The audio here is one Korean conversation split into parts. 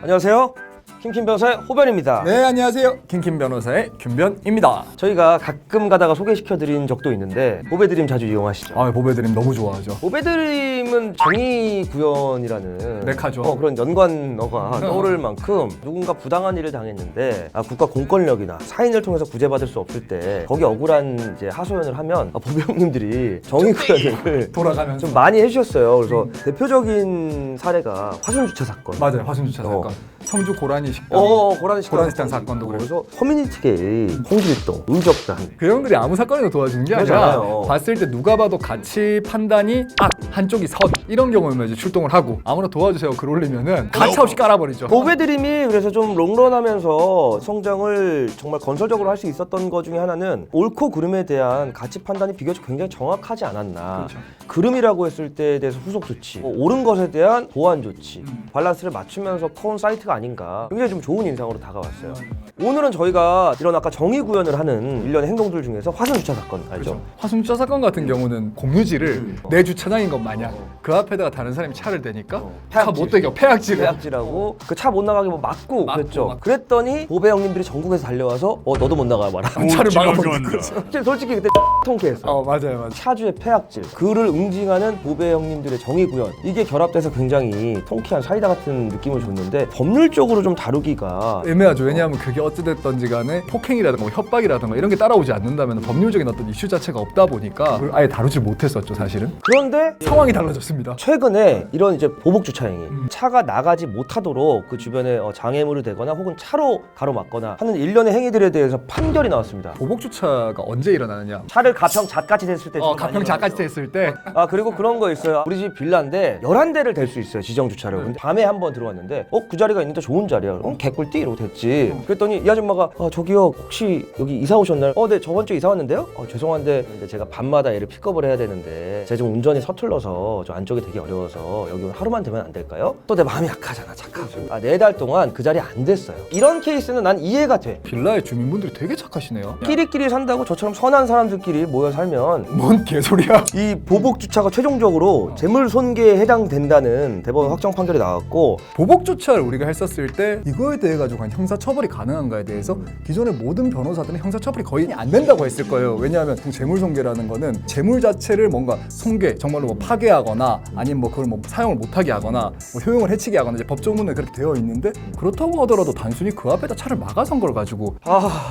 안녕하세요. 킴킴 변호사의 호변입니다. 네, 안녕하세요. 킴킴 변호사의 균변입니다. 저희가 가끔 가다가 소개시켜드린 적도 있는데 보배드림 자주 이용하시죠? 보배드림 너무 좋아하죠. 보배드림은 정의구현이라는 메카죠. 그런 연관어가 떠오를 만큼 누군가 부당한 일을 당했는데 국가 공권력이나 사인을 통해서 구제받을 수 없을 때 거기 억울한 이제 하소연을 하면 보배 형님들이 정의구현을 돌아가면서 좀 많이 해주셨어요. 그래서 대표적인 사례가 화순주차 사건. 맞아요. 화순주차 사건. 성주 고라니 식당. 고라니 식당 사건도 그래서 커뮤니티계의 홍길동, 의적단 그 형들이 아무 사건에도 도와주는 게 아니라 그렇잖아요. 봤을 때 누가 봐도 가치 판단이 한쪽이 선 이런 경우에만 이제 출동을 하고 아무나 도와주세요 글 올리면은 가차 없이 깔아버리죠. 보배드림이 그래서 좀 롱런하면서 성장을 정말 건설적으로 할 수 있었던 것 중에 하나는 옳고 그름에 대한 가치 판단이 비교적 굉장히 정확하지 않았나. 그렇죠. 그름이라고 했을 때에 대해서 후속 조치, 옳은 것에 대한 보완 조치, 밸런스를 맞추면서 커온 사이트가 아닌가. 굉장히 좀 좋은 인상으로 다가왔어요. 오늘은 저희가 이런 아까 정의 구현을 하는 일련의 행동들 중에서 화순주차 사건 알죠? 그렇죠. 화순주차 사건 같은 경우는 공유지를 내 주차장인 것 마냥 그 앞에다가 다른 사람이 차를 대니까 차 못 되게 폐악질하고 그 차 못 나가게 뭐 막고 그랬죠. 그랬더니 보배 형님들이 전국에서 달려와서 너도 못 나가 봐라. 차를 막아버린 거죠. 솔직히 그때 통쾌했어. 맞아요. 차주의 폐악질, 그를 응징하는 보배 형님들의 정의 구현, 이게 결합돼서 굉장히 통쾌한 사이다 같은 느낌을 줬는데 법률적으로 좀 다루기가 애매하죠. 왜냐하면 그게 어찌됐든지 간에 폭행이라든가 협박이라든가 이런 게 따라오지 않는다면 법률적인 어떤 이슈 자체가 없다 보니까 그걸 아예 다루지 못했었죠, 사실은. 그런데 상황이 달라졌습니다. 최근에 이런 이제 보복주차 행위, 차가 나가지 못하도록 그 주변에 장애물이 되거나 혹은 차로 가로막거나 하는 일련의 행위들에 대해서 판결이 나왔습니다. 보복주차가 언제 일어나느냐? 차를 가평 잣같이 됐을 때 가평 자까지 됐을 때 그리고 그런 거 있어요. 우리 집 빌라인데 11대를 댈 수 있어요, 지정 주차를. 근데 밤에 한번 들어왔는데 그 자리가 있는데 좋은 자리야. 개꿀띠 이러고 됐지. 그랬더니 이 아줌마가 저기요 혹시 여기 이사 오셨나요? 네 저번 주에 이사 왔는데요? 죄송한데 근데 제가 밤마다 얘를 픽업을 해야 되는데 제가 좀 운전이 서툴러서 저 안쪽이 되게 어려워서 여기 오늘 하루만 되면 안 될까요? 또 내 마음이 약하잖아, 착하고. 4달 동안 그 자리에 안 됐어요. 이런 케이스는 난 이해가 돼. 빌라의 주민분들이 되게 착하시네요. 끼리끼리 산다고 저처럼 선한 사람들끼리 모여 살면 뭔 개소리야? 이 보복주차가 최종적으로 재물손괴에 해당된다는 대법원 확정 판결이 나왔고, 보복주차를 우리가 했었을 때 이거에 대해 가지고 형사처벌이 가능한가에 대해서 기존의 모든 변호사들은 형사처벌이 거의 안 된다고 했을 거예요. 왜냐하면 재물손괴라는 거는 재물 자체를 뭔가 손괴, 정말로 뭐 파괴하거나 아니면 뭐 그걸 뭐 사용을 못하게 하거나 뭐 효용을 해치게 하거나 이제 법조문에 그렇게 되어 있는데, 그렇다고 하더라도 단순히 그 앞에다 차를 막아선 걸 가지고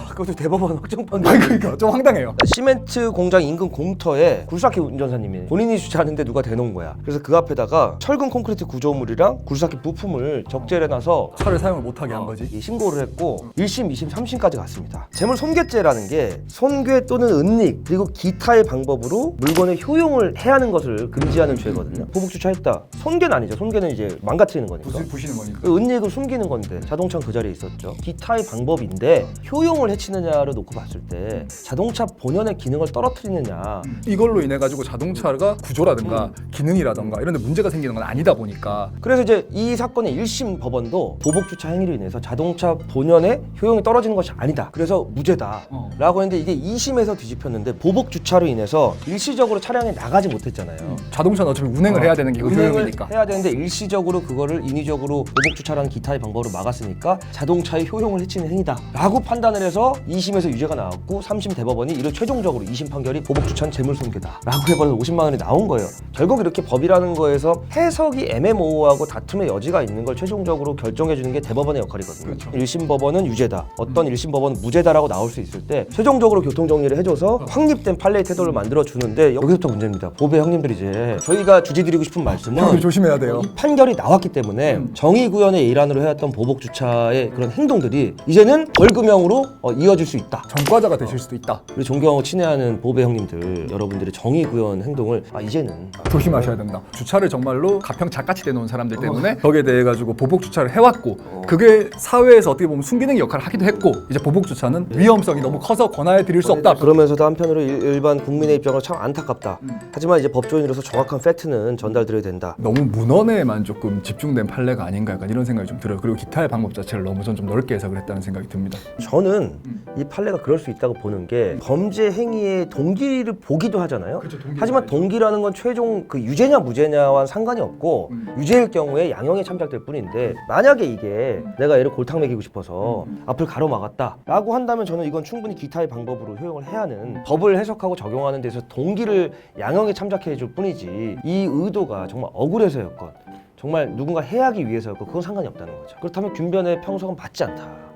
그것도 대법원 확정 판결. 그러니까 좀 황당해요. 시멘트 공장 인근 공터에 굴삭기 운전사님이 본인이 주차하는데 누가 대놓은 거야. 그래서 그 앞에다가 철근 콘크리트 구조물이랑 굴삭기 부품을 적재를 해놔서 차를 사용을 못하게 한 거지. 신고를 했고 1심, 2심, 3심까지 갔습니다. 재물손괴죄라는 게 손괴 또는 은닉 그리고 기타의 방법으로 물건의 효용을 해하는 것을 금지하는 죄거든요. 보복주차했다. 손괴는 아니죠. 손괴는 이제 망가뜨리는 거니까. 부시는 거니까. 은닉을 숨기는 건데 자동차는 그 자리에 있었죠. 기타의 방법인데 효용을 해치느냐를 놓고 봤을 때 자동차 본연의 기능을 떨어뜨리느냐. 이걸로 인해 가지고 자동차가 구조라든가 기능이라든가 이런 데 문제가 생기는 건 아니다 보니까. 그래서 이제 이 사건의 1심 법원도 보복주차 행위로 인해서 자동차 본연의 효용이 떨어지는 것이 아니다. 그래서 무죄다. 라고 했는데 이게 2심에서 뒤집혔는데 보복주차로 인해서 일시적으로 차량에 나가지 못했잖아요. 자동차는 어차피 운행을 해야 되는 게 운행을 효용이니까. 해야 되는데 일시적으로 그거를 인위적으로 보복주차라는 기타의 방법으로 막았으니까 자동차의 효용을 해치는 행위다 라고 판단을 해서 2심에서 유죄가 나왔고 3심 대법원이 이를 최종적으로 2심 판결이 보복주차는 재물손괴다 라고 해버려서 50만 원이 나온 거예요. 결국 이렇게 법이라는 거에서 해석이 애매모호하고 다툼의 여지가 있는 걸 최종적으로 결정해주는 게 대법원의 역할이거든요. 그렇죠. 1심 법원은 유죄다, 어떤 1심 법원은 무죄다라고 나올 수 있을 때 최종적으로 교통정리를 해줘서 확립된 판례의 태도를 만들어주는데 여기서부터 문제입니다. 보배 형님들이 이제 저희가 주지드리고 싶은 말씀은 조심해야 돼요. 이 판결이 나왔기 때문에 정의구현의 일환으로 해왔던 보복주차의 그런 행동들이 이제는 벌금형으로 이어질 수 있다. 전과자가 되실 수도 있다. 우리 존경하고 친애하는 보배 형님들, 여러분들의 정의구현 행동을 이제는 조심하셔야 된다. 주차를 정말로 가평 작같이 대놓은 사람들 때문에 거기에 대해 가지고 보복 주차를 해왔고 그게 사회에서 어떻게 보면 순기능 역할을 하기도 했고 이제 보복 주차는 위험성이 너무 커서 권하해 드릴 수 없다. 그러면서도 한편으로 일반 국민의 입장으로 참 안타깝다. 하지만 이제 법조인으로서 정확한 팩트는 전달드려야 된다. 너무 문헌에만 조금 집중된 판례가 아닌가 약간 이런 생각이 좀 들어요. 그리고 기타의 방법 자체를 너무 좀 넓게 해석을 했다는 생각이 듭니다. 저는 이 판례가 그럴 수 있다고 보는 게 범죄 행위의 동기를 보기도 하잖아요. 그렇죠, 하지만 동기라는 건 최종 그 유죄냐 무죄냐와는 상관이 없고 유죄일 경우에 양형에 참작될 뿐인데 만약에 만약에 이게 내가 얘를 골탕 먹이고 싶어서 앞을 가로막았다 라고 한다면 저는 이건 충분히 기타의 방법으로 효용을 해야 하는, 법을 해석하고 적용하는 데서 동기를 양형에 참작해 줄 뿐이지 이 의도가 정말 억울해서였건 정말 누군가 해하기 위해서였건 그건 상관이 없다는 거죠. 그렇다면 균변의 평소가 맞지 않다.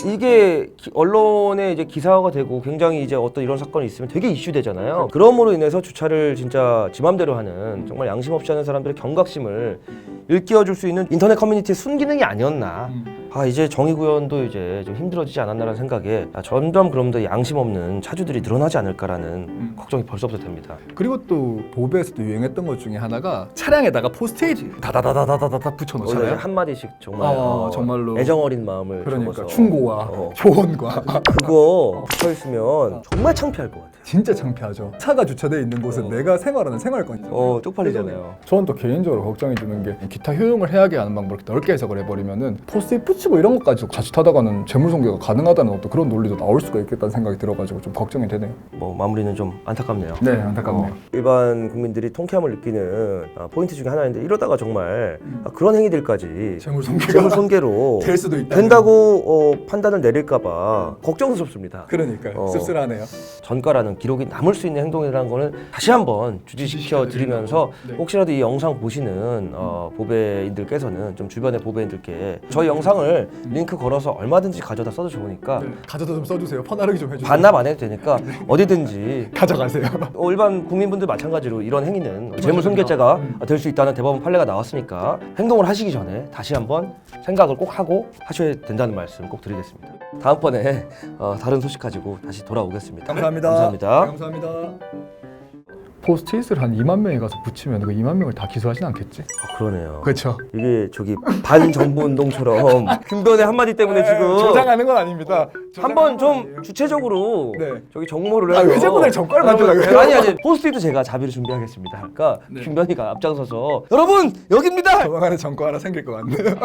이게 언론에 이제 기사화가 되고 굉장히 이제 어떤 이런 사건이 있으면 되게 이슈되잖아요. 그럼으로 인해서 주차를 진짜 지 맘대로 하는, 정말 양심 없이 하는 사람들의 경각심을 일깨워줄 수 있는 인터넷 커뮤니티의 순기능이 아니었나. 이제 정의구현도 이제 좀 힘들어지지 않았나라는 생각에 점점 그럼 더 양심 없는 차주들이 늘어나지 않을까라는 걱정이 벌써부터 됩니다. 그리고 또 보배에서도 유행했던 것 중에 하나가 차량에다가 포스트잇 다다다다다다다 붙여놓잖아요. 한 마디씩 정말 정말로 애정 어린 마음을 그러니까 적어서. 충고와 조언과 그거 붙어있으면 정말 창피할 것 같아요. 진짜 창피하죠. 차가 주차되어 있는 곳은 내가 생활하는 생활권이잖아요. 쪽팔리잖아요. 저는 또 개인적으로 걱정이 드는 게 기타 효용을 해야게 하는 방법을 이렇게 넓게 해석을 해버리면은 포스트잇 붙이고 이런 것까지도 자칫하다가는 재물손괴가 가능하다는 어떤 그런 논리도 나올 수가 있겠다는 생각이 들어가지고 좀 걱정이 되네요. 마무리는 좀 안타깝네요. 네, 안타깝네요. 일반 국민들이 통쾌함을 느끼는 포인트 중에 하나인데 이러다가 정말 그런 행위들까지 재물손괴로 될 수도 있다. 된다고 판단을 내릴까봐 걱정스럽습니다. 그러니까요. 씁쓸하네요. 전과라는 기록이 남을 수 있는 행동이라는 거는 다시 한번 주지시켜 드리면서 네. 혹시라도 이 영상 보시는 보배인들께서는 좀 주변의 보배인들께 저희 영상을 링크 걸어서 얼마든지 가져다 써도 좋으니까 가져다 좀 써주세요. 퍼나르기 좀 해주세요. 반납 안 해도 되니까 어디든지 가져가세요. 일반 국민분들 마찬가지로 이런 행위는 재물손괴죄가 될 수 있다는 대법원 판례가 나왔으니까 행동을 하시기 전에 다시 한번 생각을 꼭 하고 하셔야 된다는 말씀 꼭 드리겠습니다. 다음번에 다른 소식 가지고 다시 돌아오겠습니다. 감사합니다. 감사합니다. 감사합니다. 포스트잇을 한 2만 명이 가서 붙이면 그 2만 명을 다 기소하진 않겠지? 그러네요. 그렇죠. 이게 저기 반정부운동처럼 균변의 한마디 때문에 지금 조장하는 건 아닙니다. 한번 좀 주체적으로 네. 저기 정모를 해서 왜 자꾸 날 정과를 만들려고 그래요? 아니 포스트잇도 제가 자비를 준비하겠습니다. 그러니까 균변이가 앞장서서 여러분 여기입니다. 조만간에 정과 하나 생길 것 같네요.